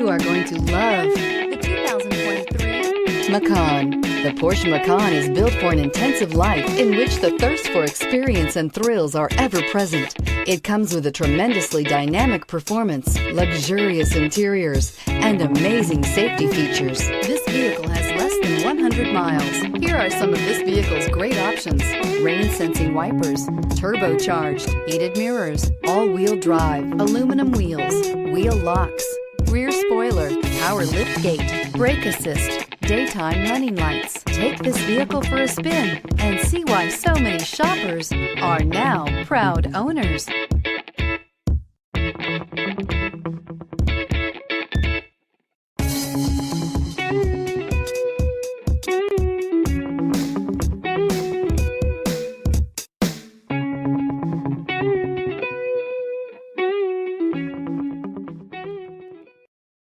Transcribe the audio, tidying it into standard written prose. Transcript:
You are going to love the 2023 Macan. The Porsche Macan is built for an intensive life in which the thirst for experience and thrills are ever present. It comes with a tremendously dynamic performance, luxurious interiors, and amazing safety features. This vehicle has less than 100 miles. Here are some of this vehicle's great options: rain-sensing wipers, turbocharged, heated mirrors, all-wheel drive, aluminum wheels, wheel locks, rear spoiler, power liftgate, brake assist, daytime running lights. Take this vehicle for a spin and see why so many shoppers are now proud owners.